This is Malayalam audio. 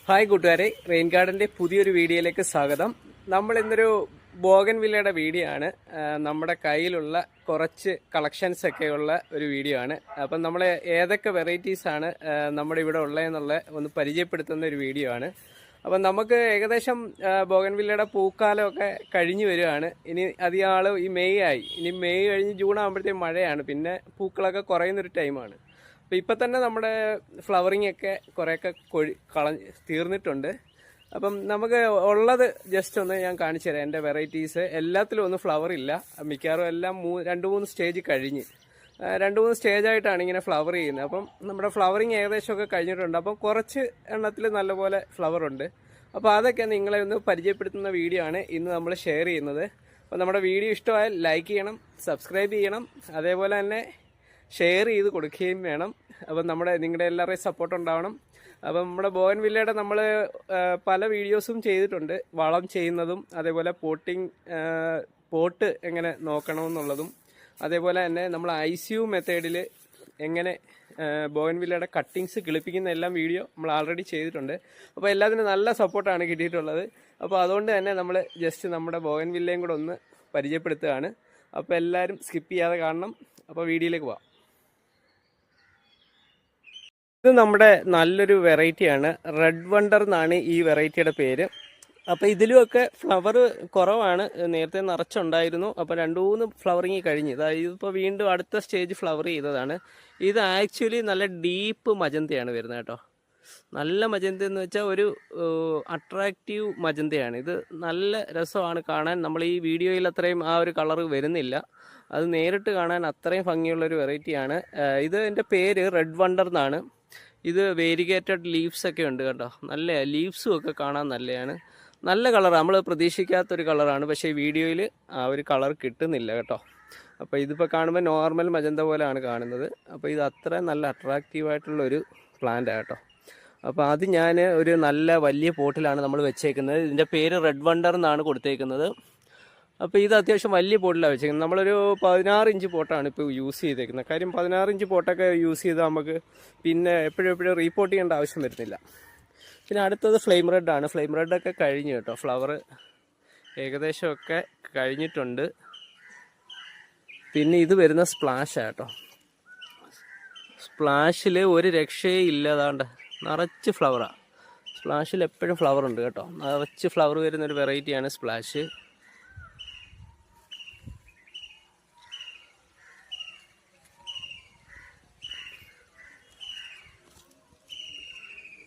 ഹായ് കൂട്ടുകാരെ, റെയിൻ ഗാർഡന്റെ പുതിയൊരു വീഡിയോയിലേക്ക് സ്വാഗതം. നമ്മൾ ഇന്നൊരു ബോഗൻവില്ലയുടെ വീഡിയോ ആണ്. നമ്മുടെ കയ്യിലുള്ള കുറച്ച് കളക്ഷൻസ് ഒക്കെയുള്ള ഒരു വീഡിയോ ആണ്. അപ്പം നമ്മൾ ഏതൊക്കെ വെറൈറ്റീസ് ആണ് നമ്മുടെ ഇവിടെ ഉള്ളതെന്നുള്ള ഒന്ന് പരിചയപ്പെടുത്തുന്ന ഒരു വീഡിയോ ആണ്. അപ്പം നമുക്ക് ഏകദേശം ബോഗൻവില്ലയുടെ പൂക്കാലമൊക്കെ കഴിഞ്ഞു വരികയാണ്. ഇനി അധികം ആൾ ഈ മെയ് ആയി. ഇനി മെയ് കഴിഞ്ഞ് ജൂൺ ആകുമ്പോഴത്തേക്കും മഴയാണ്, പിന്നെ പൂക്കളൊക്കെ കുറയുന്നൊരു ടൈമാണ്. അപ്പോൾ ഇപ്പം തന്നെ നമ്മുടെ ഫ്ലവറിങ് ഒക്കെ കുറേയൊക്കെ തീർന്നിട്ടുണ്ട്. അപ്പം നമുക്ക് ഉള്ളത് ജസ്റ്റ് ഒന്ന് ഞാൻ കാണിച്ചു തരാം. എൻ്റെ വെറൈറ്റീസ് എല്ലാത്തിലും ഒന്നും ഫ്ലവർ ഇല്ല, മിക്കവാറും എല്ലാം 2-3 സ്റ്റേജ് കഴിഞ്ഞ് 2-3 സ്റ്റേജായിട്ടാണ് ഇങ്ങനെ ഫ്ലവർ ചെയ്യുന്നത്. അപ്പം നമ്മുടെ ഫ്ലവറിങ് ഏകദേശമൊക്കെ കഴിഞ്ഞിട്ടുണ്ട്. അപ്പം കുറച്ച് എണ്ണത്തിൽ നല്ലപോലെ ഫ്ലവർ ഉണ്ട്. അപ്പോൾ അതൊക്കെ നിങ്ങളെ ഒന്ന് പരിചയപ്പെടുത്തുന്ന വീഡിയോ ആണ് ഇന്ന് നമ്മൾ ഷെയർ ചെയ്യുന്നത്. അപ്പോൾ നമ്മുടെ വീഡിയോ ഇഷ്ടമായാൽ ലൈക്ക് ചെയ്യണം, സബ്സ്ക്രൈബ് ചെയ്യണം, അതേപോലെ തന്നെ ഷെയർ ചെയ്ത് കൊടുക്കുകയും വേണം. അപ്പം നിങ്ങളുടെ എല്ലാവരുടെയും സപ്പോർട്ട് ഉണ്ടാവണം. അപ്പം നമ്മുടെ ബോഗൻവില്ലയുടെ നമ്മൾ പല വീഡിയോസും ചെയ്തിട്ടുണ്ട്, വളം ചെയ്യുന്നതും അതേപോലെ പോട്ട് എങ്ങനെ നോക്കണമെന്നുള്ളതും, അതേപോലെ തന്നെ നമ്മൾ ICU മെത്തേഡിൽ എങ്ങനെ ബോഗൻവില്ലയുടെ കട്ടിങ്സ് കിളിപ്പിക്കുന്ന എല്ലാം വീഡിയോ നമ്മൾ ആൾറെഡി ചെയ്തിട്ടുണ്ട്. അപ്പോൾ എല്ലാത്തിനും നല്ല സപ്പോർട്ടാണ് കിട്ടിയിട്ടുള്ളത്. അപ്പോൾ അതുകൊണ്ട് തന്നെ നമ്മൾ ജസ്റ്റ് നമ്മുടെ ബോഗൻവില്ലയും കൂടെ ഒന്ന് പരിചയപ്പെടുത്തുകയാണ്. അപ്പോൾ എല്ലാവരും സ്കിപ്പ് ചെയ്യാതെ കാണണം. അപ്പോൾ വീഡിയോയിലേക്ക് പോവാം. ഇത് നമ്മുടെ നല്ലൊരു വെറൈറ്റിയാണ്, റെഡ് വണ്ടർ എന്നാണ് ഈ വെറൈറ്റിയുടെ പേര്. അപ്പോൾ ഇതിലുമൊക്കെ ഫ്ലവർ കുറവാണ്, നേരത്തെ നിറച്ചുണ്ടായിരുന്നു. അപ്പോൾ 2-3 ഫ്ലവറിങ് കഴിഞ്ഞ് ഇതിപ്പോൾ വീണ്ടും അടുത്ത സ്റ്റേജ് ഫ്ലവർ ചെയ്തതാണ്. ഇത് ആക്ച്വലി നല്ല ഡീപ്പ് മജന്തയാണ് വരുന്നത് കേട്ടോ. നല്ല മജന്ത എന്ന് വെച്ചാൽ ഒരു അട്രാക്റ്റീവ് മജന്തയാണ്. ഇത് നല്ല രസമാണ് കാണാൻ. നമ്മൾ ഈ വീഡിയോയിൽ അത്രയും ആ ഒരു കളർ വരുന്നില്ല, അത് നേരിട്ട് കാണാൻ അത്രയും ഭംഗിയുള്ളൊരു വെറൈറ്റിയാണ്. ഇത് എൻ്റെ പേര് റെഡ് വണ്ടർ എന്നാണ്. ഇത് വേരിഗേറ്റഡ് ലീവ്സ് ഒക്കെ ഉണ്ട് കേട്ടോ. നല്ല ലീവ്സും ഒക്കെ കാണാൻ നല്ലതാണ്. നല്ല കളർ, നമ്മൾ പ്രതീക്ഷിക്കാത്തൊരു കളറാണ്. പക്ഷേ വീഡിയോയിൽ ആ ഒരു കളർ കിട്ടുന്നില്ല കേട്ടോ. അപ്പോൾ ഇതിപ്പോൾ കാണുമ്പോൾ നോർമൽ മജന്ത പോലെയാണ് കാണുന്നത്. അപ്പോൾ ഇത് അത്ര നല്ല അട്രാക്റ്റീവായിട്ടുള്ളൊരു പ്ലാന്റാണ് കേട്ടോ. അപ്പോൾ അത് ഞാൻ ഒരു നല്ല വലിയ പോട്ടിലാണ് നമ്മൾ വെച്ചേക്കുന്നത്. ഇതിൻ്റെ പേര് റെഡ് വണ്ടർ എന്നാണ് കൊടുത്തേക്കുന്നത്. അപ്പോൾ ഇത് അത്യാവശ്യം വലിയ പോട്ടിലാണ് വെച്ചേക്കുന്നത്. നമ്മളൊരു 16 ഇഞ്ച് പോട്ടാണ് ഇപ്പോൾ യൂസ് ചെയ്തേക്കുന്നത്. കാര്യം 16 ഇഞ്ച് പോട്ടൊക്കെ യൂസ് ചെയ്താൽ നമുക്ക് പിന്നെ എപ്പോഴും റീപോർട്ട് ചെയ്യേണ്ട ആവശ്യം വരുന്നില്ല. പിന്നെ അടുത്തത് ഫ്ലെയിം റെഡാണ്. ഫ്ലെയിം റെഡൊക്കെ കഴിഞ്ഞു കേട്ടോ. ഫ്ലവർ ഏകദേശമൊക്കെ കഴിഞ്ഞിട്ടുണ്ട്. പിന്നെ ഇത് വരുന്ന സ്പ്ലാഷാണ് കേട്ടോ. സ്പ്ലാഷിൽ ഒരു രക്ഷയും ഇല്ലാതാണ്ട് നിറച്ച് ഫ്ലവറാണ്. സ്പ്ലാഷിൽ എപ്പോഴും ഫ്ലവർ ഉണ്ട് കേട്ടോ. നിറച്ച് ഫ്ലവർ വരുന്നൊരു വെറൈറ്റിയാണ് സ്പ്ലാഷ്.